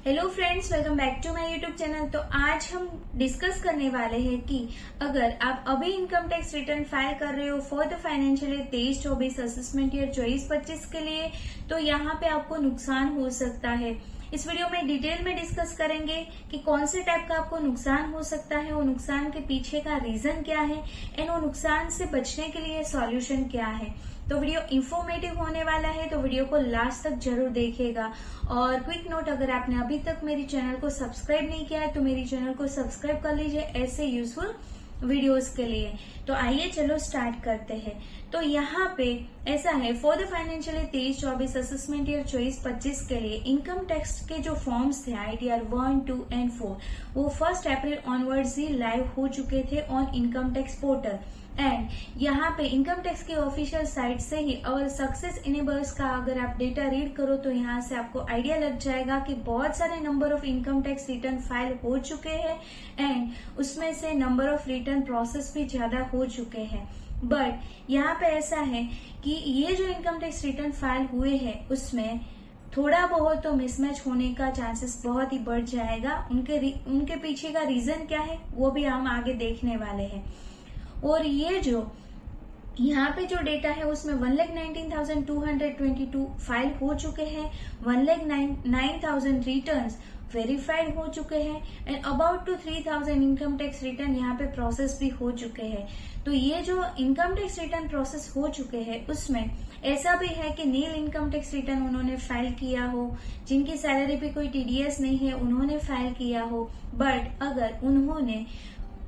Hello friends, welcome back to my YouTube channel. तो आज हम डिस्कस करने वाले हैं कि अगर आप अभी इनकम टैक्स रिटर्न फाइल कर रहे हो for the financial year 23-24 assessment year 24-25 के लिए, तो यहाँ पे आपको नुकसान हो सकता है। इस वीडियो में डिटेल में डिस्कस करेंगे कि कौन से टाइप का आपको नुकसान हो सकता है, वो नुकसान के पीछे का रीजन क्या है एंड वो नुकसान से बचने के लिए सॉल्यूशन क्या है। तो वीडियो इंफॉर्मेटिव होने वाला है, तो वीडियो को लास्ट तक जरूर देखिएगा। और क्विक नोट, अगर आपने अभी तक मेरी चैनल को सब्सक्राइब नहीं किया है तो मेरी चैनल को सब्सक्राइब कर लीजिए ऐसे यूजफुल वीडियोस के लिए। तो आइए चलो स्टार्ट करते हैं। तो यहाँ पे ऐसा है, for the financial year 23-24 assessment year 24-25 के लिए इनकम टैक्स के जो फॉर्म्स थे ITR 1, 2 एंड 4 वो 1 अप्रैल ऑनवर्ड्स ही लाइव हो चुके थे on income tax portal. And यहाँ पे इनकम टैक्स के ऑफिशियल साइट से ही और सक्सेस इनेबल्स का अगर आप डेटा रीड करो तो यहाँ से आपको आइडिया लग जाएगा कि बहुत सारे number of income tax return file हो चुके हैं एंड उसमें से नंबर ऑफ रिटर्न प्रोसेस भी ज्यादा हो चुके हैं। बट यहाँ पे ऐसा है कि ये जो इनकम टैक्स रिटर्न फाइल हुए हैं उसमें थोड़ा बहुत तो मिसमैच होने का चांसेस बहुत ही बढ़ जाएगा। उनके पीछे का रीजन क्या है वो भी हम आगे देखने वाले हैं। और ये जो यहाँ पे जो डेटा है उसमें 1,19,222 फाइल हो चुके हैं, 1,09,000 रिटर्न्स वेरीफाइड हो चुके हैं and about to 3,000 income tax return यहाँ पे प्रोसेस भी हो चुके हैं। तो ये जो इनकम टैक्स रिटर्न प्रोसेस हो चुके हैं उसमें ऐसा भी है कि नील इनकम टैक्स रिटर्न उन्होंने फाइल किया हो, जिनकी सैलरी पे कोई TDS नहीं है उन्होंने फाइल किया हो। बट अगर उन्होंने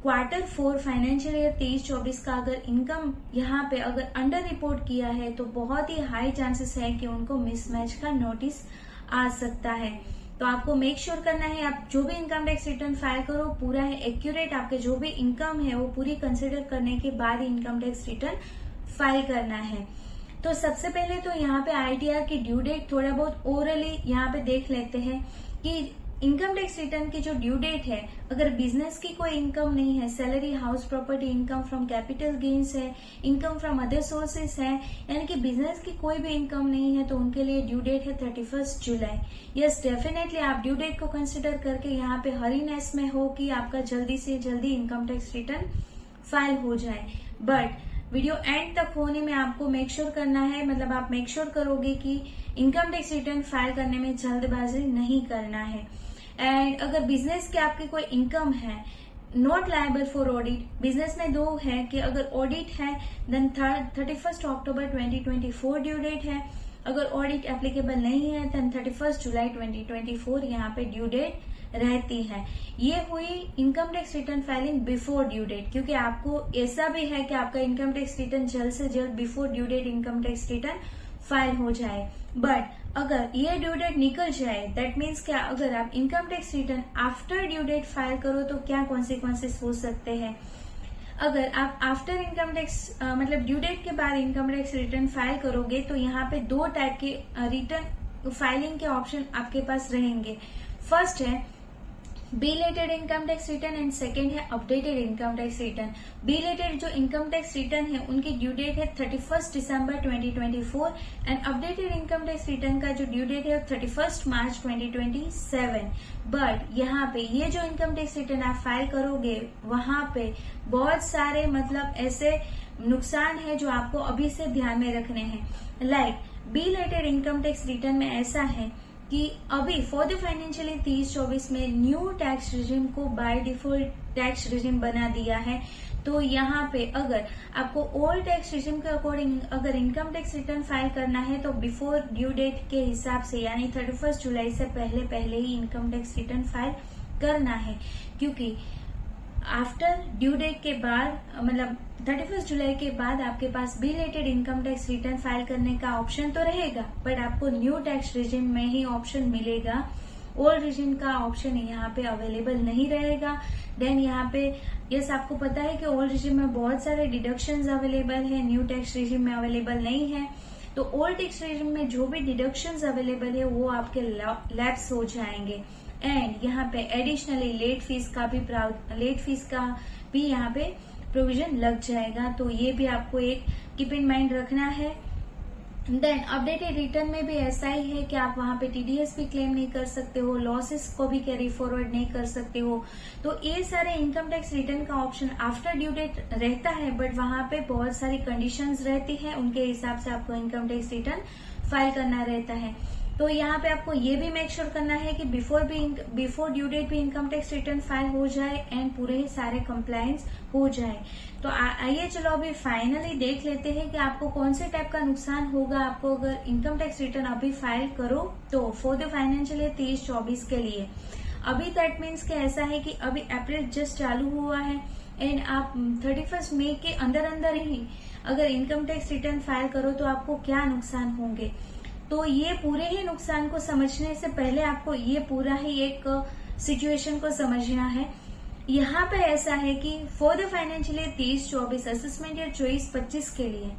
Q4 फाइनेंशियल ईयर 23-24 का अगर इनकम यहाँ पे अगर अंडर रिपोर्ट किया है तो बहुत ही हाई चांसेस है कि उनको मिसमैच का नोटिस आ सकता है। तो आपको मेक श्योर करना है आप जो भी इनकम टैक्स रिटर्न फाइल करो पूरा है एक्यूरेट, आपके जो भी इनकम है वो पूरी कंसिडर करने के बाद इनकम टैक्स रिटर्न फाइल करना है। तो सबसे पहले तो यहाँ पे ITR की ड्यू डेट थोड़ा बहुत ओरली यहाँ पे देख लेते हैं कि इनकम टैक्स रिटर्न की जो ड्यू डेट है, अगर बिजनेस की कोई इनकम नहीं है, salary, house property income from capital gains है, इनकम फ्रॉम अदर सोर्सेस है, यानी कि बिजनेस की कोई भी इनकम नहीं है, तो उनके लिए ड्यू डेट है 31 जुलाई। यस, डेफिनेटली आप ड्यू डेट को कंसिडर करके यहाँ पे हरीनेस में हो कि आपका जल्दी से जल्दी इनकम टैक्स रिटर्न फाइल हो जाए। बट वीडियो एंड तक होने में आपको मेक श्योर करना है, मतलब आप मेक श्योर करोगे कि इनकम टैक्स रिटर्न फाइल करने में जल्दबाजी नहीं करना है। एंड अगर बिजनेस की आपकी कोई इनकम है not liable for audit, business में दो है कि अगर ऑडिट है देन 31 अक्टूबर 2024 ड्यू डेट है, अगर ऑडिट एप्लीकेबल नहीं है देन 31 जुलाई 2024 यहाँ पे ड्यू डेट रहती है। ये हुई income tax return filing before due date, क्योंकि आपको ऐसा भी है कि आपका इनकम टैक्स रिटर्न जल्द से जल्द before due date income tax return file हो जाए। बट अगर ये ड्यू डेट निकल जाए दैट मीन्स क्या, अगर आप income tax return after due date file करो तो क्या कॉन्सिक्वेंसेस हो सकते हैं। अगर आप आफ्टर इनकम टैक्स मतलब ड्यू डेट के बाद इनकम टैक्स रिटर्न फाइल करोगे तो यहाँ पे दो टाइप के रिटर्न फाइलिंग के ऑप्शन आपके पास रहेंगे। फर्स्ट है belated income tax return and second है updated income tax return. Belated जो इनकम टैक्स रिटर्न है उनकी ड्यू डेट है 31 दिसंबर 2024 and updated income tax return का जो ड्यू डेट है 31 मार्च 2027। बट यहाँ पे ये जो इनकम टैक्स रिटर्न आप फाइल करोगे वहां पे बहुत सारे मतलब ऐसे नुकसान है जो आपको अभी से ध्यान में रखने हैं। Like belated income tax return में ऐसा है कि अभी फॉर द फाइनेंशियल ईयर 23-24 में न्यू टैक्स रिजिम को बाय डिफॉल्ट टैक्स रिजिम बना दिया है। तो यहाँ पे अगर आपको ओल्ड टैक्स रिजिम के अकॉर्डिंग अगर इनकम टैक्स रिटर्न फाइल करना है तो बिफोर ड्यू डेट के हिसाब से यानी 31 जुलाई से पहले ही इनकम टैक्स रिटर्न फाइल करना है, क्योंकि आफ्टर ड्यू डेट के बाद मतलब 31 जुलाई के बाद आपके पास belated income tax return file करने का ऑप्शन तो रहेगा बट आपको न्यू टैक्स रिजिम में ही ऑप्शन मिलेगा, ओल्ड रिजिम का ऑप्शन यहाँ पे अवेलेबल नहीं रहेगा। देन यहाँ पे यस आपको पता है कि ओल्ड रिजिम में बहुत सारे डिडक्शंस अवेलेबल है, न्यू टैक्स रिजिम में अवेलेबल नहीं है। तो ओल्ड टैक्स रिजिम में जो भी डिडक्शंस अवेलेबल है वो आपके लैप्स हो जाएंगे। एंड यहाँ पे एडिशनली लेट फीस का भी यहाँ पे प्रोविजन लग जाएगा। तो ये भी आपको एक कीप इन माइंड रखना है। देन अपडेटेड रिटर्न में भी ऐसा ही है कि आप वहां पे टीडीएस भी क्लेम नहीं कर सकते हो, लॉसेस को भी कैरी फॉरवर्ड नहीं कर सकते हो। तो ये सारे इनकम टैक्स रिटर्न का ऑप्शन आफ्टर ड्यू डेट रहता है, बट वहां पे बहुत सारी कंडीशंस रहती है, उनके हिसाब से आपको इनकम टैक्स रिटर्न फाइल करना रहता है। तो यहाँ पे आपको ये भी मेक श्योर करना है कि बिफोर ड्यू डेट भी इनकम टैक्स रिटर्न फाइल हो जाए एंड पूरे ही सारे कंप्लायंस हो जाए। तो आइए चलो अभी फाइनली देख लेते हैं कि आपको कौन से टाइप का नुकसान होगा आपको अगर इनकम टैक्स रिटर्न अभी फाइल करो तो फॉर द फाइनेंशियल ईयर 23-24 के लिए। अभी दैट मीन्स कि ऐसा है कि अभी अप्रैल जस्ट चालू हुआ है एंड आप 31 मई के अंदर ही अगर इनकम टैक्स रिटर्न फाइल करो तो आपको क्या नुकसान होंगे। तो ये पूरे ही नुकसान को समझने से पहले आपको ये पूरा ही एक सिचुएशन को समझना है। यहाँ पे ऐसा है कि for the financial year 23-24 assessment year 24-25 के लिए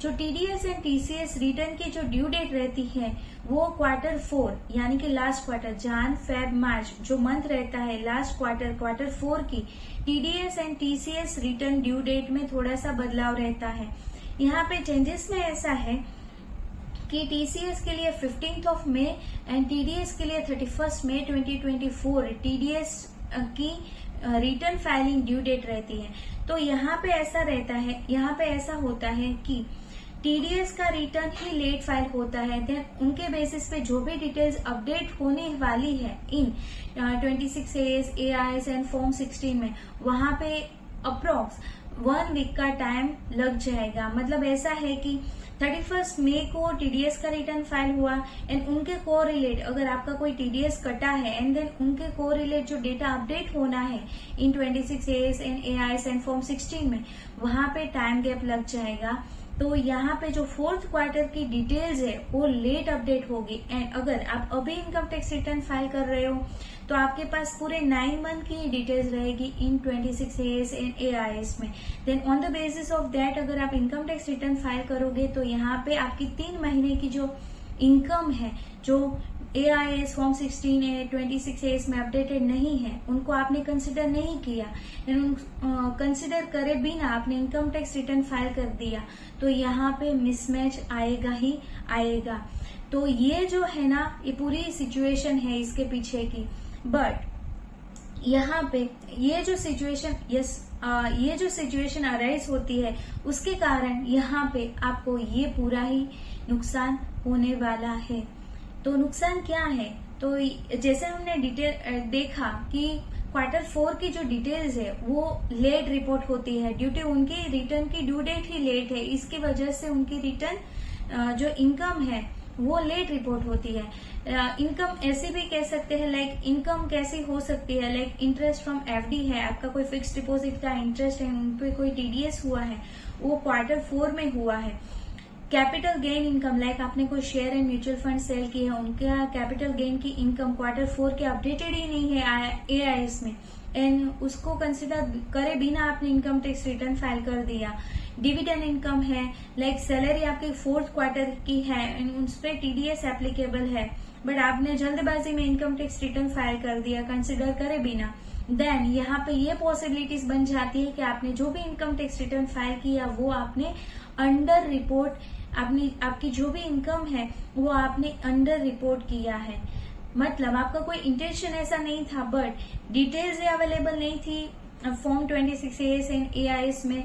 जो टीडीएस एंड टीसीएस रिटर्न की जो ड्यू डेट रहती है वो Q4 यानी कि last quarter Jan Feb March जो मंथ रहता है लास्ट Q4 की TDS and TCS return due date में थोड़ा सा बदलाव रहता है। यहाँ पे चेंजेस में ऐसा है कि टीसीएस के लिए 15 मई एंड टीडीएस के लिए 31 मई 2024 टीडीएस की रिटर्न फाइलिंग ड्यू डेट रहती है। तो यहाँ पे ऐसा रहता है, यहाँ पे ऐसा होता है कि टीडीएस का रिटर्न ही लेट फाइल होता है, देन उनके बेसिस पे जो भी डिटेल्स अपडेट होने वाली है इन 26AS, AIS एंड फॉर्म 16 में वहां पे अप्रोक्स 1 वीक का टाइम लग जाएगा। मतलब ऐसा है कि 31 मई को टीडीएस का रिटर्न फाइल हुआ एंड उनके को रिलेट अगर आपका कोई टीडीएस कटा है एंड देन उनके को रिलेट जो डेटा अपडेट होना है इन 26AS and AIS and form 16 में वहां पे टाइम गैप लग जाएगा। तो यहाँ पे जो फोर्थ क्वार्टर की डिटेल्स है वो लेट अपडेट होगी एंड अगर आप अभी इनकम टैक्स रिटर्न फाइल कर रहे हो तो आपके पास पूरे 9 मंथ की डिटेल्स रहेगी इन 26AS एंड AIS में। Then on the basis of that अगर आप इनकम टैक्स रिटर्न फाइल करोगे तो यहाँ पे आपकी 3 महीने की जो इनकम है जो AIS फॉर्म 16 है 26AS में अपडेटेड नहीं है उनको आपने कंसिडर नहीं किया, कंसिडर करे बिना आपने इनकम टैक्स रिटर्न फाइल कर दिया तो यहाँ पे मिसमैच आएगा ही आएगा। तो ये जो है ना ये पूरी सिचुएशन है इसके पीछे की। बट यहाँ पे ये जो सिचुएशन अराइज होती है उसके कारण यहाँ पे आपको ये पूरा ही नुकसान होने वाला है। तो नुकसान क्या है, तो जैसे हमने डिटेल देखा कि Q4 की जो डिटेल्स है वो लेट रिपोर्ट होती है ड्यू टू उनकी रिटर्न की ड्यू डेट ही लेट है, इसकी वजह से उनकी रिटर्न जो इनकम है वो लेट रिपोर्ट होती है। इनकम ऐसे भी कह सकते हैं लाइक इनकम कैसी हो सकती है लाइक इंटरेस्ट फ्रॉम एफडी है, आपका कोई फिक्स डिपॉजिट का इंटरेस्ट है उन पे कोई टीडीएस हुआ है वो Q4 में हुआ है। कैपिटल गेन इनकम लाइक आपने कोई share and mutual fund sale की है उनका कैपिटल गेन की इनकम Q4 के अपडेटेड ही नहीं है AIS में एंड उसको कंसिडर करे बिना आपने इनकम टैक्स रिटर्न फाइल कर दिया। डिविडेंड इनकम है लाइक सैलरी आपकी फोर्थ क्वार्टर की है एंड उस पर टीडीएस एप्लीकेबल है बट आपने जल्दबाजी में इनकम टैक्स रिटर्न फाइल कर दिया कंसिडर करे बिना। देन यहाँ पे ये पॉसिबिलिटीज बन जाती है कि आपने जो भी इनकम टैक्स रिटर्न फाइल किया वो आपने अंडर रिपोर्ट आपकी जो भी इनकम है वो आपने अंडर रिपोर्ट किया है। मतलब आपका कोई इंटेंशन ऐसा नहीं था बट डिटेल्स अवेलेबल नहीं थी फॉर्म 26AS एंड AIS में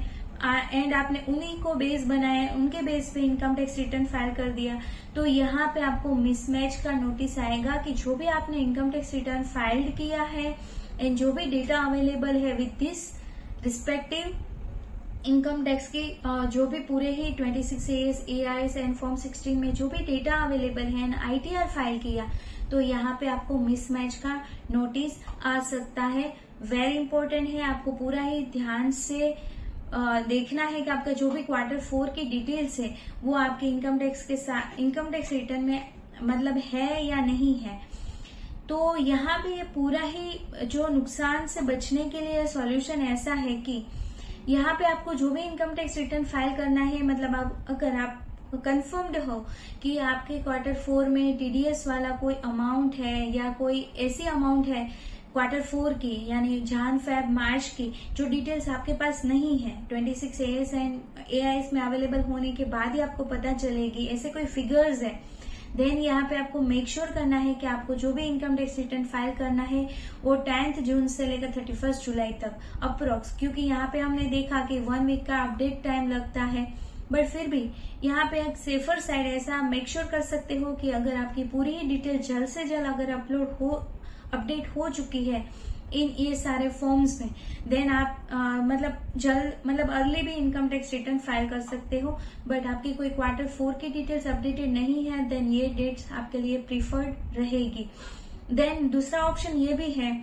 एंड आपने उन्हीं को बेस बनाया, उनके बेस पे इनकम टैक्स रिटर्न फाइल कर दिया। तो यहाँ पे आपको मिसमैच का नोटिस आएगा कि जो भी आपने इनकम टैक्स रिटर्न फाइल्ड किया है एंड जो भी डेटा अवेलेबल है with this respective income tax की जो भी पूरे ही 26AS AIS एंड फॉर्म 16 में जो भी डेटा अवेलेबल है एंड ITR फाइल किया तो यहाँ पे आपको मिसमैच का नोटिस आ सकता है। वेरी इंपॉर्टेंट है, आपको पूरा ही ध्यान से देखना है कि आपका जो भी Q4 की डिटेल्स है वो आपके इनकम टैक्स के साथ इनकम टैक्स रिटर्न में मतलब है या नहीं है। तो यहाँ पे ये पूरा ही जो नुकसान से बचने के लिए सॉल्यूशन ऐसा है कि यहाँ पे आपको जो भी इनकम टैक्स रिटर्न फाइल करना है मतलब अगर आप कंफर्म्ड हो कि आपके Q4 में टीडीएस वाला कोई अमाउंट है या कोई ऐसी अमाउंट है Q4 की यानी जान फेब मार्च की जो डिटेल्स आपके पास नहीं है 26 AS एंड AIS में अवेलेबल होने के बाद ही आपको पता चलेगी, ऐसे कोई फिगर्स है, देन यहाँ पे आपको मेक श्योर करना है कि आपको जो भी इनकम टैक्स रिटर्न फाइल करना है वो 10th जून से लेकर 31 जुलाई तक अप्रोक्स, क्योंकि यहाँ पे हमने देखा कि 1 वीक का अपडेट टाइम लगता है, बट फिर भी यहाँ पे एक सेफर साइड ऐसा मेक श्योर कर सकते हो कि अगर आपकी पूरी ही डिटेल जल्द से जल्द अगर अपडेट हो चुकी है इन ये सारे फॉर्म्स में, देन आप मतलब अर्ली भी इनकम टैक्स रिटर्न फाइल कर सकते हो। बट आपकी कोई Q4 की डिटेल्स अपडेटेड नहीं है, देन ये डेट्स आपके लिए प्रीफर्ड रहेगी। देन दूसरा ऑप्शन ये भी है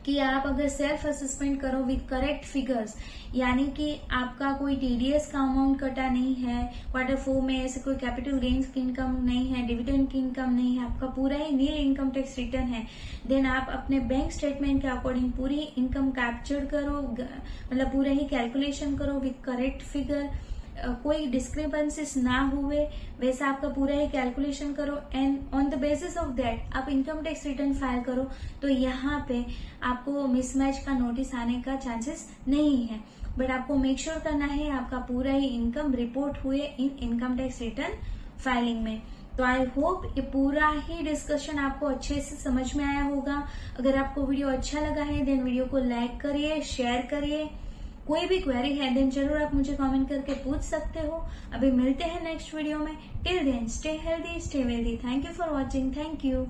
कि आप अगर सेल्फ असेसमेंट करो विद करेक्ट फिगर्स, यानी कि आपका कोई टीडीएस का अमाउंट कटा नहीं है, Q4 में ऐसे कोई कैपिटल गेन्स की इनकम नहीं है, डिविडेंड की इनकम नहीं है, आपका पूरा ही नील इनकम टैक्स रिटर्न है, देन आप अपने बैंक स्टेटमेंट के अकॉर्डिंग पूरी इनकम कैप्चर करो, मतलब पूरा ही कैलकुलेशन करो विद करेक्ट फिगर, कोई डिस्क्रिपेंसीज ना हुए वैसा आपका पूरा ही कैलकुलेशन करो and on the basis of that आप इनकम टैक्स रिटर्न फाइल करो, तो यहाँ पे आपको मिसमैच का नोटिस आने का चांसेस नहीं है। बट आपको मेक श्योर करना है आपका पूरा ही इनकम रिपोर्ट हुए इन इनकम टैक्स रिटर्न फाइलिंग में। तो आई होप ये पूरा ही डिस्कशन आपको अच्छे से समझ में आया होगा। अगर आपको वीडियो अच्छा लगा है देन वीडियो को लाइक करिए, शेयर करिए। कोई भी क्वेरी है देन जरूर आप मुझे कमेंट करके पूछ सकते हो। अभी मिलते हैं नेक्स्ट वीडियो में। Till then stay healthy, stay wealthy. Thank you for watching. Thank you.